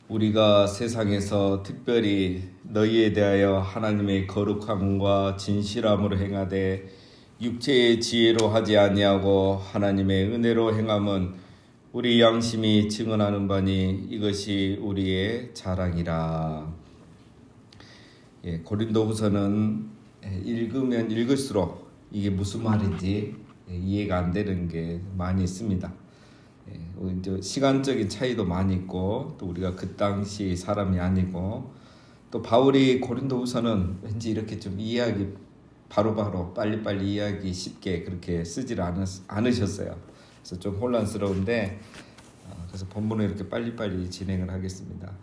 우리가 세상에서 특별히 너희에 대하여 하나님의 거룩함과 진실함으로 행하되 육체의 지혜로 하지 아니하고 하나님의 은혜로 행함은 우리 양심이 증언하는 바니 이것이 우리의 자랑이라. 고린도후서는 읽으면 읽을수록 이게 무슨 말인지 이해가 안 되는 게 많이 있습니다. 이제 시간적인 차이도 많이 있고, 또 우리가 그 당시 사람이 아니고, 또 바울이 고린도후서는 왠지 이렇게 좀 이해하기 바로바로 빨리빨리 이해하기 쉽게 그렇게 쓰질 않으셨어요. 그래서 좀 혼란스러운데, 그래서 본문을 이렇게 빨리빨리 진행을 하겠습니다.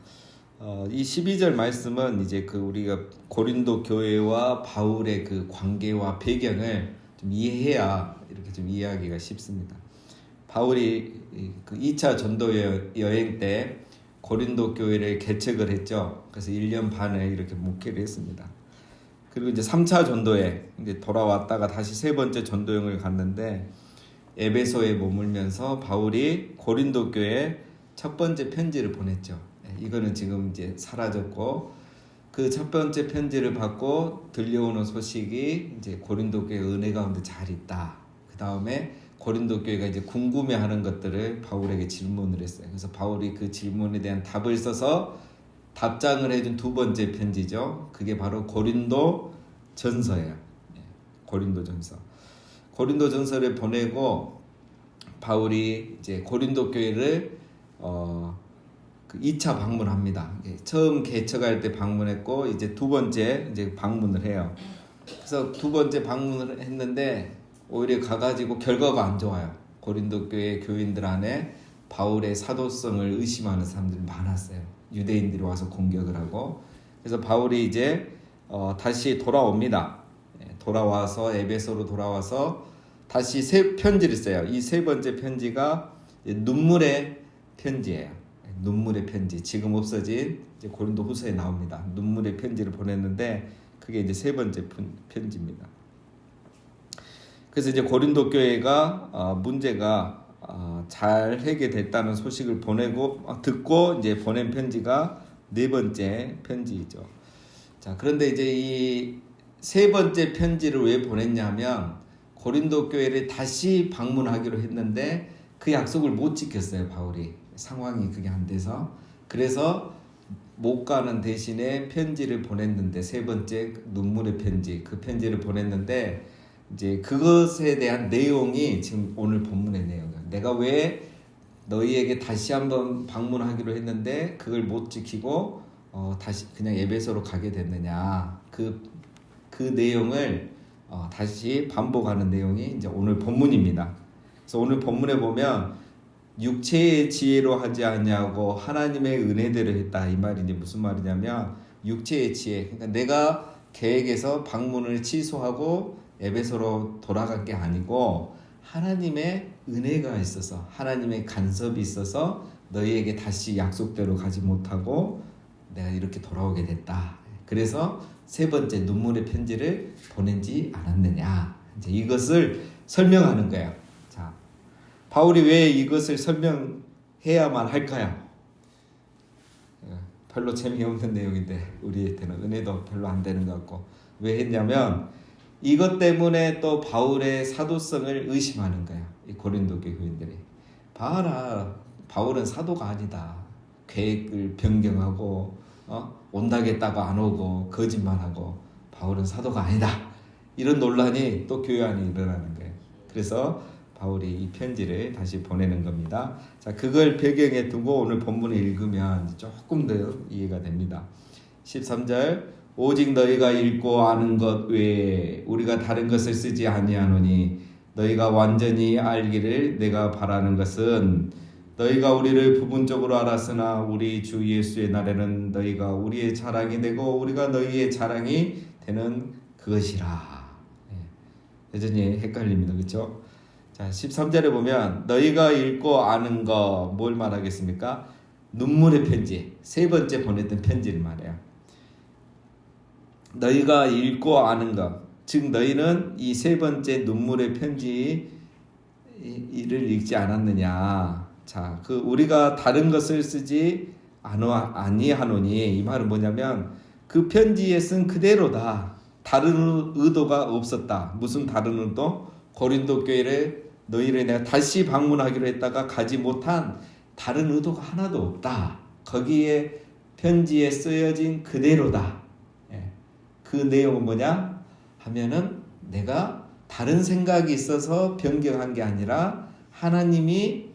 이 12절 말씀은 이제 그 우리가 고린도 교회와 바울의 그 관계와 배경을 좀 이해해야 이렇게 좀 이해하기가 쉽습니다. 바울이 그 2차 전도 여행 때 고린도 교회를 개척을 했죠. 그래서 1년 반을 이렇게 목회를 했습니다. 그리고 이제 3차 전도에 이제 돌아왔다가 다시 세 번째 전도여행을 갔는데, 에베소에 머물면서 바울이 고린도 교회에 첫 번째 편지를 보냈죠. 이거는 지금 이제 사라졌고, 그 첫 번째 편지를 받고 들려오는 소식이 이제 고린도 교회 은혜 가운데 잘 있다. 그 다음에 고린도 교회가 이제 궁금해하는 것들을 바울에게 질문을 했어요. 그래서 바울이 그 질문에 대한 답을 써서 답장을 해준 두 번째 편지죠. 그게 바로 고린도 전서예요. 고린도 전서. 고린도 전서를 보내고 바울이 이제 고린도 교회를 그 2차 방문합니다. 처음 개척할 때 방문했고, 이제 두 번째 이제 방문을 해요. 그래서 두 번째 방문을 했는데 오히려 가가지고 결과가 안 좋아요. 고린도 교회 교인들 안에 바울의 사도성을 의심하는 사람들이 많았어요. 유대인들이 와서 공격을 하고. 그래서 바울이 이제 다시 돌아옵니다. 돌아와서 에베소로 돌아와서 다시 새 편지를 써요. 이 세 번째 편지가 눈물의 편지예요. 눈물의 편지. 지금 없어진 이제 고린도후서에 나옵니다. 눈물의 편지를 보냈는데 그게 이제 세 번째 편지입니다. 그래서 이제 고린도 교회가 문제가 잘 해결됐다는 소식을 듣고 이제 보낸 편지가 네 번째 편지이죠. 자, 그런데 이제 이 세 번째 편지를 왜 보냈냐면, 고린도 교회를 다시 방문하기로 했는데 그 약속을 못 지켰어요, 바울이. 상황이 그게 안 돼서. 그래서 못 가는 대신에 편지를 보냈는데, 세 번째 눈물의 편지, 그 편지를 보냈는데, 이제 그것에 대한 내용이 지금 오늘 본문의 내용이에요. 내가 왜 너희에게 다시 한번 방문하기로 했는데 그걸 못 지키고 다시 그냥 에베소로 가게 됐느냐, 그 내용을 다시 반복하는 내용이 이제 오늘 본문입니다. 그래서 오늘 본문에 보면 육체의 지혜로 하지 않냐고 하나님의 은혜대로 했다, 이 말이 이제 무슨 말이냐면, 육체의 지혜, 그러니까 내가 계획에서 방문을 취소하고 에베소로 돌아간 게 아니고 하나님의 은혜가 있어서, 하나님의 간섭이 있어서 너희에게 다시 약속대로 가지 못하고 내가 이렇게 돌아오게 됐다. 그래서 세 번째 눈물의 편지를 보낸지 않았느냐, 이제 이것을 설명하는 거예요. 자, 바울이 왜 이것을 설명해야만 할까요? 별로 재미없는 내용인데 우리한테는 은혜도 별로 안 되는 것 같고, 왜 했냐면 이것 때문에 또 바울의 사도성을 의심하는 거야. 이 고린도 교인들이. 봐라, 바울은 사도가 아니다. 계획을 변경하고 온다겠다고 안 오고 거짓말하고 바울은 사도가 아니다. 이런 논란이 또 교회 안에 일어나는 거예요. 그래서 바울이 이 편지를 다시 보내는 겁니다. 자, 그걸 배경에 두고 오늘 본문을 읽으면 조금 더 이해가 됩니다. 13절, 오직 너희가 읽고 아는 것 외에 우리가 다른 것을 쓰지 아니하노니 너희가 완전히 알기를 내가 바라는 것은 너희가 우리를 부분적으로 알았으나 우리 주 예수의 날에는 너희가 우리의 자랑이 되고 우리가 너희의 자랑이 되는 그것이라. 여전히 헷갈립니다. 그렇죠? 자, 13절에 보면 너희가 읽고 아는 거 뭘 말하겠습니까? 눈물의 편지, 세 번째 보냈던 편지를 말해요. 너희가 읽고 아는 것, 즉 너희는 이 세 번째 눈물의 편지를 읽지 않았느냐. 자, 그 우리가 다른 것을 쓰지 아니하노니, 이 말은 뭐냐면 그 편지에 쓴 그대로다. 다른 의도가 없었다. 무슨 다른 의도? 고린도 교회를 너희를 내가 다시 방문하기로 했다가 가지 못한 다른 의도가 하나도 없다. 거기에 편지에 쓰여진 그대로다. 그 내용은 뭐냐 하면은 내가 다른 생각이 있어서 변경한 게 아니라 하나님이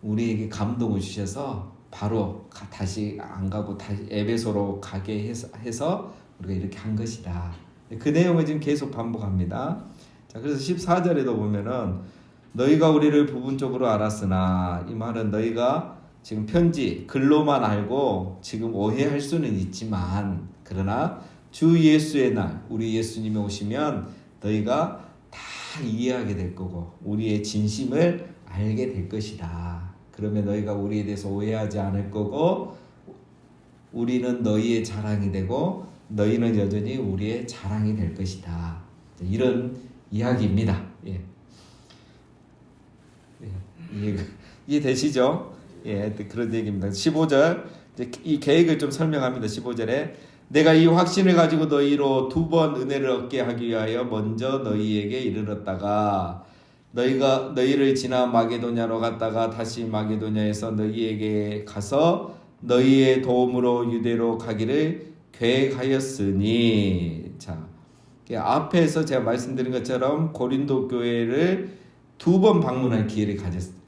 우리에게 감동을 주셔서 바로 다시 안 가고 다시 에베소로 가게 해서 우리가 이렇게 한 것이다. 그 내용을 지금 계속 반복합니다. 자, 그래서 14절에도 보면은 너희가 우리를 부분적으로 알았으나, 이 말은 너희가 지금 편지 글로만 알고 지금 오해할 수는 있지만, 그러나 주 예수의 날 우리 예수님이 오시면 너희가 다 이해하게 될 거고 우리의 진심을 알게 될 것이다. 그러면 너희가 우리에 대해서 오해하지 않을 거고 우리는 너희의 자랑이 되고 너희는 여전히 우리의 자랑이 될 것이다. 이런 이야기입니다. 예. 이해되시죠? 예, 그런 얘기입니다. 15절, 이 계획을 좀 설명합니다. 15절에 내가 이 확신을 가지고 너희로 2번 은혜를 얻게 하기 위하여 먼저 너희에게 이르렀다가 너희를 지나 마게도냐로 갔다가 다시 마게도냐에서 너희에게 가서 너희의 도움으로 유대로 가기를 계획하였으니. 자, 앞에서 제가 말씀드린 것처럼 고린도 교회를 2번 방문할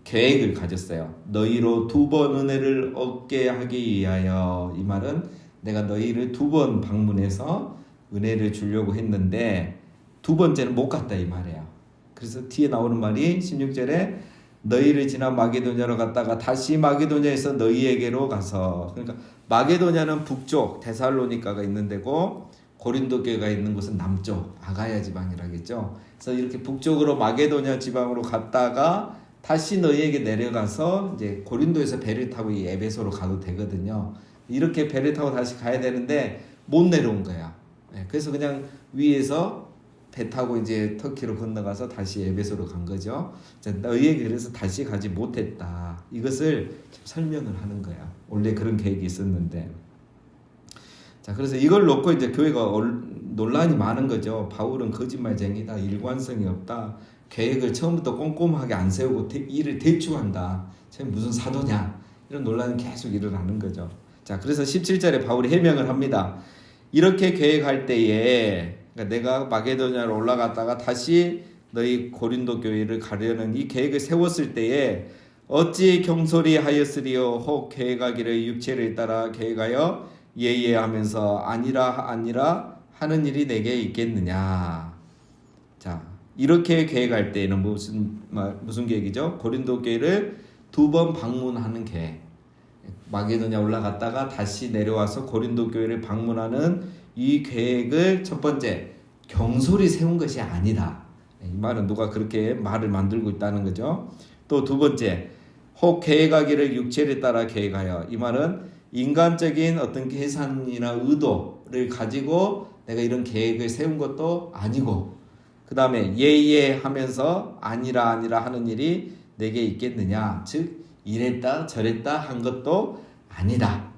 계획을 가졌어요. 너희로 2번 은혜를 얻게 하기 위하여. 이 말은 내가 너희를 2번 방문해서 은혜를 주려고 했는데 2번째는 못 갔다, 이 말이에요. 그래서 뒤에 나오는 말이 16절에 너희를 지나 마게도냐로 갔다가 다시 마게도냐에서 너희에게로 가서. 그러니까 마게도냐는 북쪽 데살로니가가 있는 데고 고린도 교회가 있는 곳은 남쪽 아가야 지방이라겠죠. 그래서 이렇게 북쪽으로 마게도냐 지방으로 갔다가 다시 너희에게 내려가서 이제 고린도에서 배를 타고 이 에베소로 가도 되거든요. 이렇게 배를 타고 다시 가야 되는데 못 내려온 거야. 그래서 그냥 위에서 배 타고 이제 터키로 건너가서 다시 에베소로 간 거죠. 너희에게 그래서 다시 가지 못했다. 이것을 설명을 하는 거야. 원래 그런 계획이 있었는데. 자, 그래서 이걸 놓고 이제 교회가 논란이 많은 거죠. 바울은 거짓말쟁이다, 일관성이 없다, 계획을 처음부터 꼼꼼하게 안 세우고 일을 대충 한다, 참 무슨 사도냐, 이런 논란이 계속 일어나는 거죠. 자, 그래서 17절에 바울이 해명을 합니다. 이렇게 계획할 때에, 그러니까 내가 마게도냐로 올라갔다가 다시 너희 고린도 교회를 가려는 이 계획을 세웠을 때에 어찌 경솔히 하였으리요. 혹 계획하기를 육체를 따라 계획하여 예예하면서 아니라 하는 일이 내게 있겠느냐. 자, 이렇게 계획할 때에는 무슨 계획이죠? 고린도 교회를 2번 방문하는 계획. 마게도냐 올라갔다가 다시 내려와서 고린도 교회를 방문하는 이 계획을 첫 번째 경솔히 세운 것이 아니다. 이 말은 누가 그렇게 말을 만들고 있다는 거죠. 또 두 번째, 혹 계획하기를 육체를 따라 계획하여. 이 말은 인간적인 어떤 계산이나 의도를 가지고 내가 이런 계획을 세운 것도 아니고, 그 다음에 예예 하면서 아니라 하는 일이 내게 있겠느냐. 즉 이랬다 저랬다 한 것도 아니다.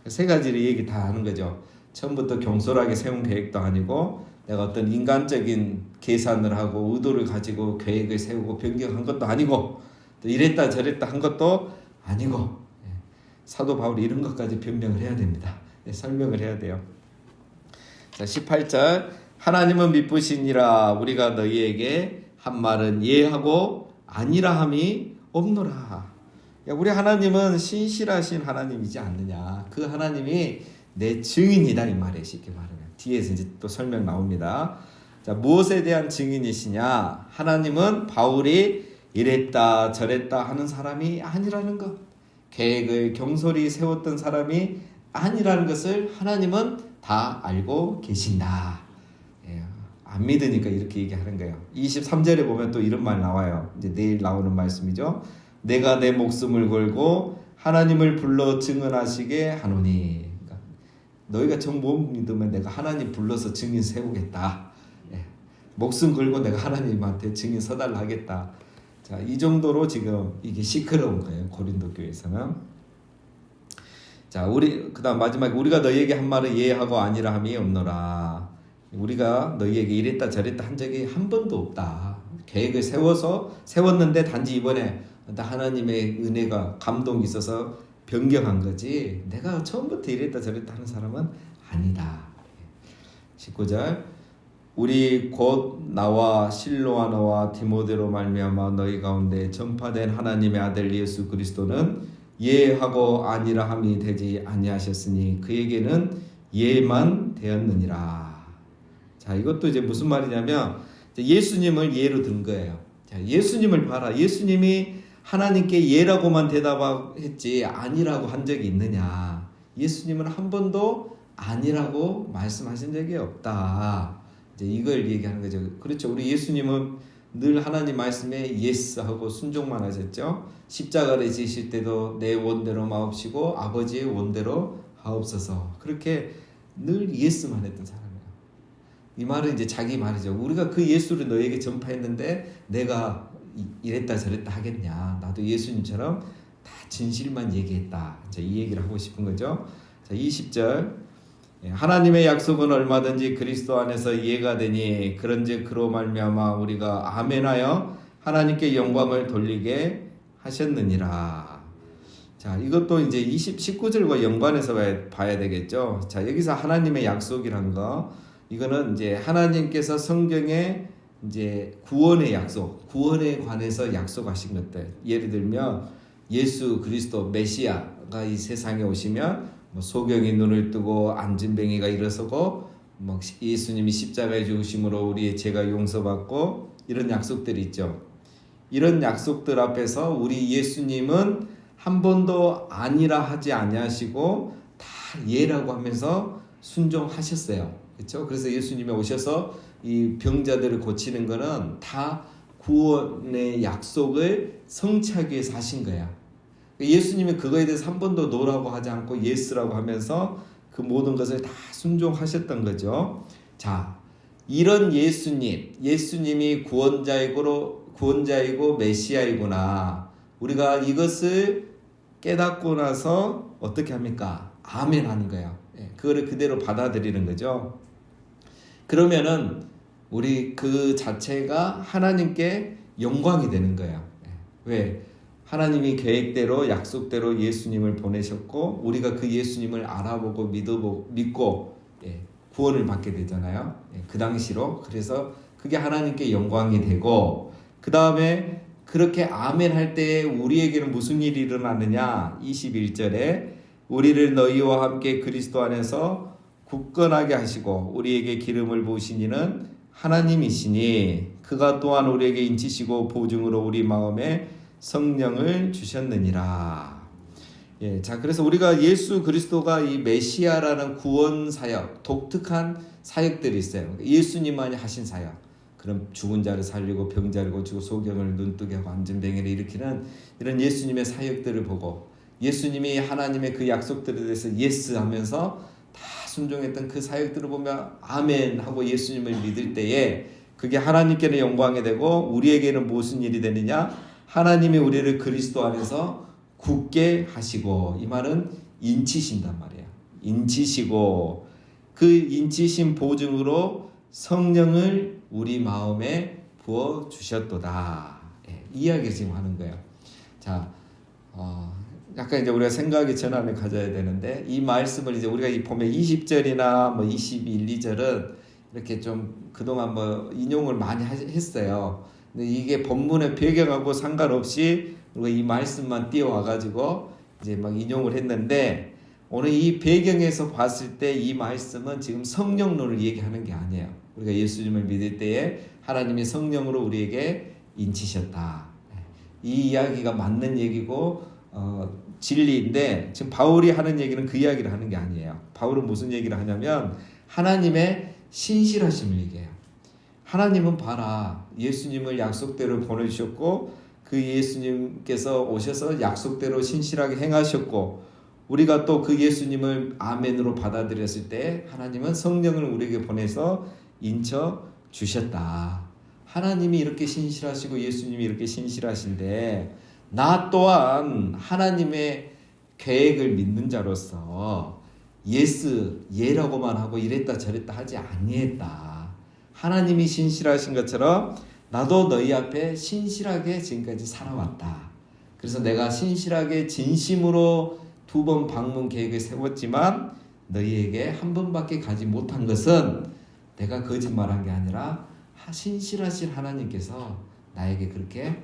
세 가지를 얘기 다 하는 거죠. 처음부터 경솔하게 세운 계획도 아니고 내가 어떤 인간적인 계산을 하고 의도를 가지고 계획을 세우고 변경한 것도 아니고 또 이랬다 저랬다 한 것도 아니고. 사도 바울이 이런 것까지 변명을 해야 됩니다. 설명을 해야 돼요. 자, 18절, 하나님은 미쁘시니라. 우리가 너희에게 한 말은 예하고 아니라 함이 없노라. 우리 하나님은 신실하신 하나님이지 않느냐. 그 하나님이 내 증인이다, 이 말이에요. 쉽게 말하면. 뒤에서 이제 또 설명 나옵니다. 자, 무엇에 대한 증인이시냐? 하나님은 바울이 이랬다 저랬다 하는 사람이 아니라는 것, 계획을 경솔히 세웠던 사람이 아니라는 것을 하나님은 다 알고 계신다. 안 믿으니까 이렇게 얘기하는 거예요. 23절에 보면 또 이런 말 나와요. 이제 내일 나오는 말씀이죠. 내가 내 목숨을 걸고 하나님을 불러 증언하시게 하노니. 그러니까 너희가 정 못 믿으면 내가 하나님 불러서 증인 세우겠다. 목숨 걸고 내가 하나님한테 증인 서달라 하겠다. 자, 이 정도로 지금 이게 시끄러운 거예요. 고린도 교회에서는. 자, 그다음 마지막에 우리가 너희에게 한 말은 예하고 아니라 함이 없노라. 우리가 너희에게 이랬다 저랬다 한 적이 한 번도 없다. 계획을 세웠는데 단지 이번에 하나님의 은혜가 감동이 있어서 변경한 거지. 내가 처음부터 이랬다 저랬다 하는 사람은 아니다. 19절 우리 곧 나와 실로아너와 디모데로 말미암아 너희 가운데 전파된 하나님의 아들 예수 그리스도는 예하고 아니라 함이 되지 아니하셨으니 그에게는 예만 되었느니라. 자, 이것도 이제 무슨 말이냐면 예수님을 예로 든 거예요. 자, 예수님을 봐라. 예수님이 하나님께 예라고만 대답했지 아니라고 한 적이 있느냐? 예수님은 한 번도 아니라고 말씀하신 적이 없다. 이제 이걸 얘기하는 거죠. 그렇죠. 우리 예수님은 늘 하나님 말씀에 예스하고 순종만 하셨죠. 십자가를 지실 때도 내 원대로 마옵시고 아버지의 원대로 하옵소서. 그렇게 늘 예스만 했던 사람이에요. 이 말은 이제 자기 말이죠. 우리가 그 예수를 너에게 전파했는데 내가 이랬다 저랬다 하겠냐. 나도 예수님처럼 다 진실만 얘기했다. 이제 이 얘기를 하고 싶은 거죠. 자, 20절 하나님의 약속은 얼마든지 그리스도 안에서 이해가 되니 그런즉 그로 말미암아 우리가 아멘하여 하나님께 영광을 돌리게 하셨느니라. 자, 이것도 이제 19절과 연관해서 봐야 되겠죠. 자, 여기서 하나님의 약속이란 거 이거는 이제 하나님께서 성경에 이제 구원의 약속, 구원에 관해서 약속하신 것들. 예를 들면 예수 그리스도 메시아가 이 세상에 오시면 소경이 눈을 뜨고 안진뱅이가 일어서고 예수님이 십자가에 죽으심으로 우리의 죄가 용서받고 이런 약속들이 있죠. 이런 약속들 앞에서 우리 예수님은 한 번도 아니라 하지 아니하시고 다 예라고 하면서 순종하셨어요. 그렇죠? 그래서 예수님이 오셔서 이 병자들을 고치는 거는 다 구원의 약속을 성취하기 위해서 하신 거야. 예수님이 그거에 대해서 한 번도 노라고 하지 않고 예스라고 하면서 그 모든 것을 다 순종하셨던 거죠. 자, 이런 예수님이 구원자이고 메시아이구나. 우리가 이것을 깨닫고 나서 어떻게 합니까? 아멘 하는 거예요. 그거를 그대로 받아들이는 거죠. 그러면은 우리 그 자체가 하나님께 영광이 되는 거예요. 왜? 하나님이 계획대로 약속대로 예수님을 보내셨고 우리가 그 예수님을 알아보고 믿고 구원을 받게 되잖아요. 그 당시로. 그래서 그게 하나님께 영광이 되고 그 다음에 그렇게 아멘 할 때에 우리에게는 무슨 일이 일어나느냐? 21절에 우리를 너희와 함께 그리스도 안에서 굳건하게 하시고 우리에게 기름을 부으신 이는 하나님이시니 그가 또한 우리에게 인치시고 보증으로 우리 마음에 성령을 주셨느니라. 자, 그래서 우리가 예수 그리스도가 이 메시아라는 구원 사역, 독특한 사역들이 있어요. 예수님만이 하신 사역. 그럼 죽은 자를 살리고 병자를 고치고 소경을 눈뜨게 하고 안진뱅이를 일으키는 이런 예수님의 사역들을 보고 예수님이 하나님의 그 약속들에 대해서 예스 하면서 다 순종했던 그 사역들을 보면 아멘 하고 예수님을 믿을 때에 그게 하나님께는 영광이 되고 우리에게는 무슨 일이 되느냐? 하나님이 우리를 그리스도 안에서 굳게 하시고 이 말은 인치신단 말이에요. 인치시고 그 인치신 보증으로 성령을 우리 마음에 부어 주셨도다. 이 이야기를 지금 하는 거예요. 자, 약간 이제 우리가 생각의 전환을 가져야 되는데 이 말씀을 이제 우리가 보면 20절이나 21, 2절은 이렇게 좀 그동안 인용을 많이 했어요. 근데 이게 본문의 배경하고 상관없이 우리가 이 말씀만 띄워와가지고 이제 막 인용을 했는데 오늘 이 배경에서 봤을 때 이 말씀은 지금 성령론을 얘기하는 게 아니에요. 우리가 예수님을 믿을 때에 하나님이 성령으로 우리에게 인치셨다. 이 이야기가 맞는 얘기고 진리인데 지금 바울이 하는 얘기는 그 이야기를 하는 게 아니에요. 바울은 무슨 얘기를 하냐면 하나님의 신실하심을 얘기해요. 하나님은 봐라. 예수님을 약속대로 보내주셨고 그 예수님께서 오셔서 약속대로 신실하게 행하셨고 우리가 또 그 예수님을 아멘으로 받아들였을 때 하나님은 성령을 우리에게 보내서 인쳐 주셨다. 하나님이 이렇게 신실하시고 예수님이 이렇게 신실하신데 나 또한 하나님의 계획을 믿는 자로서 예라고만 하고 이랬다 저랬다 하지 아니했다. 하나님이 신실하신 것처럼 나도 너희 앞에 신실하게 지금까지 살아왔다. 그래서 내가 신실하게 진심으로 2번 방문 계획을 세웠지만 너희에게 한 번밖에 가지 못한 것은 내가 거짓말한 게 아니라 신실하신 하나님께서 나에게 그렇게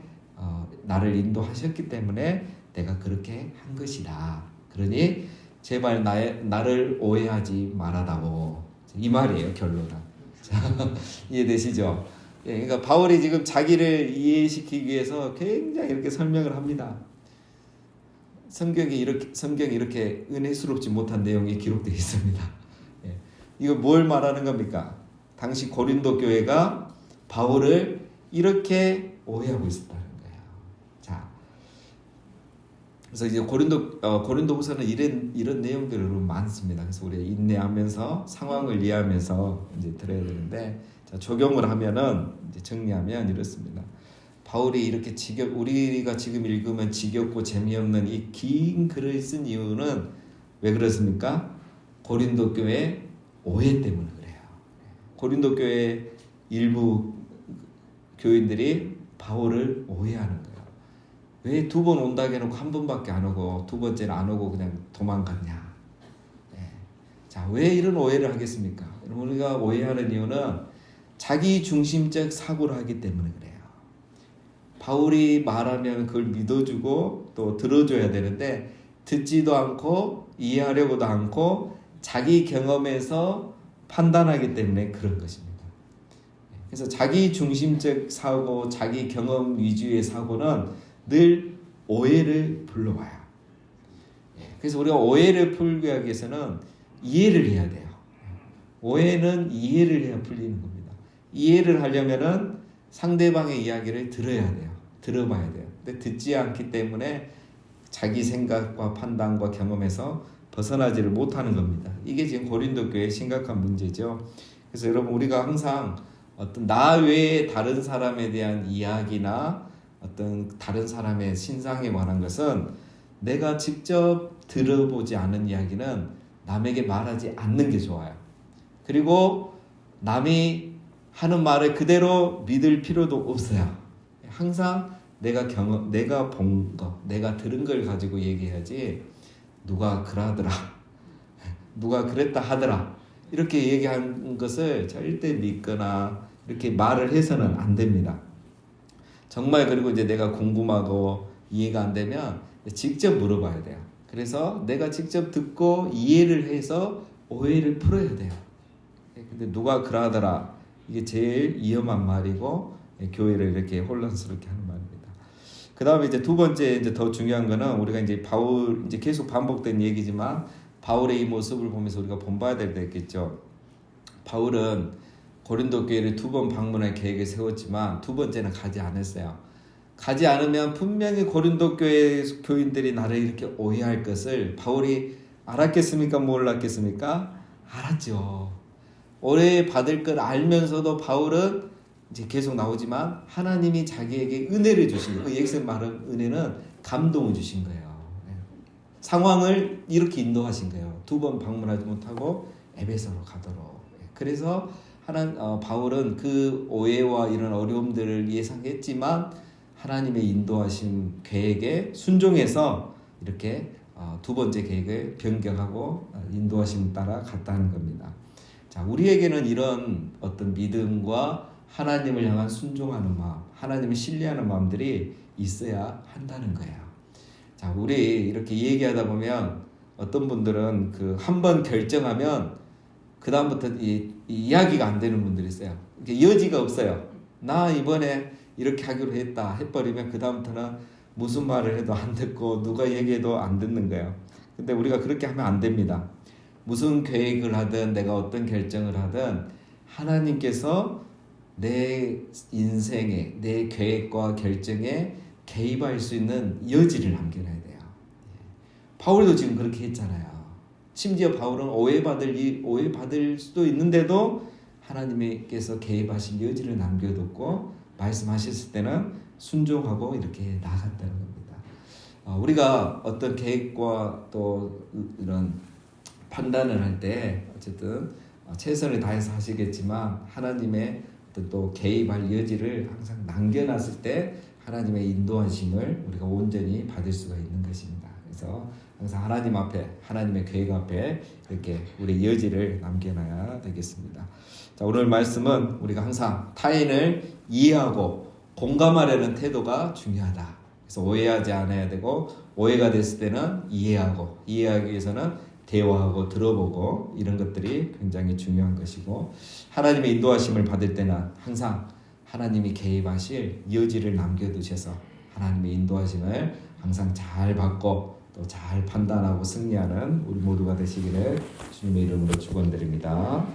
나를 인도하셨기 때문에 내가 그렇게 한 것이다. 그러니 제발 나를 오해하지 말아다오. 이 말이에요, 결론은. 자, 이해되시죠? 예, 그러니까 바울이 지금 자기를 이해시키기 위해서 굉장히 이렇게 설명을 합니다. 성경이 이렇게 은혜스럽지 못한 내용이 기록되어 있습니다. 예, 이거 뭘 말하는 겁니까? 당시 고린도 교회가 바울을 이렇게 오해하고 있었다는 거예요. 자, 그래서 이제 고린도후서는 이런 내용들이 많습니다. 그래서 우리가 인내하면서 상황을 이해하면서 이제 들어야 되는데, 자, 적용을 하면은 이제 정리하면 이렇습니다. 바울이 이렇게 우리가 지금 읽으면 지겹고 재미없는 이 긴 글을 쓴 이유는 왜 그렇습니까? 고린도 교회 오해 때문에 그래요. 고린도 교회 일부 교인들이 바울을 오해하는 거예요. 왜 2번 온다고 해놓고 한 번밖에 안 오고 2번째는 안 오고 그냥 도망갔냐? 자, 왜 이런 오해를 하겠습니까? 우리가 오해하는 이유는 자기 중심적 사고를 하기 때문에 그래요. 바울이 말하면 그걸 믿어주고 또 들어줘야 되는데 듣지도 않고 이해하려고도 않고 자기 경험에서 판단하기 때문에 그런 것입니다. 그래서 자기 중심적 사고, 자기 경험 위주의 사고는 늘 오해를 불러와요. 그래서 우리가 오해를 풀기 위해서는 이해를 해야 돼요. 오해는 이해를 해야 풀리는 겁니다. 이해를 하려면은 상대방의 이야기를 들어야 돼요. 들어봐야 돼요. 근데 듣지 않기 때문에 자기 생각과 판단과 경험에서 벗어나지를 못하는 겁니다. 이게 지금 고린도 교회의 심각한 문제죠. 그래서 여러분, 우리가 항상 어떤 나 외에 다른 사람에 대한 이야기나 어떤 다른 사람의 신상에 관한 것은 내가 직접 들어보지 않은 이야기는 남에게 말하지 않는 게 좋아요. 그리고 남이 하는 말을 그대로 믿을 필요도 없어요. 항상 내가 본 거, 내가 들은 걸 가지고 얘기해야지 누가 그러더라, 누가 그랬다 하더라 이렇게 얘기한 것을 절대 믿거나 이렇게 말을 해서는 안 됩니다. 정말 그리고 이제 내가 궁금하고 이해가 안 되면 직접 물어봐야 돼요. 그래서 내가 직접 듣고 이해를 해서 오해를 풀어야 돼요. 근데 누가 그러더라, 이게 제일 위험한 말이고 교회를 이렇게 혼란스럽게 하는 말입니다. 그 다음에 이제 2번째 이제 더 중요한 거는 우리가 이제 바울 이제 계속 반복된 얘기지만 바울의 이 모습을 보면서 우리가 본봐야 될 때 있겠죠. 바울은 고린도 교회를 2번 방문할 계획을 세웠지만 2번째는 가지 않았어요. 가지 않으면 분명히 고린도 교회 교인들이 나를 이렇게 오해할 것을 바울이 알았겠습니까? 몰랐겠습니까? 알았죠. 오해 받을 걸 알면서도 바울은 이제 계속 나오지만 하나님이 자기에게 은혜를 주신 거예요. 여기서 말하는 은혜는 감동을 주신 거예요. 상황을 이렇게 인도하신 거예요. 2번 방문하지 못하고 에베소로 가도록. 그래서 바울은 그 오해와 이런 어려움들을 예상했지만 하나님의 인도하신 계획에 순종해서 이렇게 2번째 계획을 변경하고 인도하심 따라 갔다는 겁니다. 자, 우리에게는 이런 어떤 믿음과 하나님을 향한 순종하는 마음, 하나님을 신뢰하는 마음들이 있어야 한다는 거예요. 자, 우리 이렇게 얘기하다 보면 어떤 분들은 그 한 번 결정하면 그 다음부터 이야기가 안 되는 분들이 있어요. 여지가 없어요. 나 이번에 이렇게 하기로 했다 해버리면 그 다음부터는 무슨 말을 해도 안 듣고 누가 얘기해도 안 듣는 거예요. 근데 우리가 그렇게 하면 안 됩니다. 무슨 계획을 하든 내가 어떤 결정을 하든 하나님께서 내 인생에, 내 계획과 결정에 개입할 수 있는 여지를 남겨놔야 돼요. 바울도 지금 그렇게 했잖아요. 심지어 바울은 오해받을 수도 있는데도 하나님께서 개입하신 여지를 남겨뒀고 말씀하셨을 때는 순종하고 이렇게 나아갔다는 겁니다. 우리가 어떤 계획과 또 이런 판단을 할 때 어쨌든 최선을 다해서 하시겠지만 하나님의 어떤 또 개입할 여지를 항상 남겨놨을 때 하나님의 인도하심을 우리가 온전히 받을 수가 있는 것입니다. 그래서 항상 하나님 앞에, 하나님의 계획 앞에 이렇게 우리 여지를 남겨놔야 되겠습니다. 자, 오늘 말씀은 우리가 항상 타인을 이해하고 공감하려는 태도가 중요하다. 그래서 오해하지 않아야 되고, 오해가 됐을 때는 이해하기 위해서는 대화하고 들어보고, 이런 것들이 굉장히 중요한 것이고, 하나님의 인도하심을 받을 때는 항상 하나님이 개입하실 여지를 남겨두셔서 하나님의 인도하심을 항상 잘 받고 또 잘 판단하고 승리하는 우리 모두가 되시기를 주님의 이름으로 축원드립니다.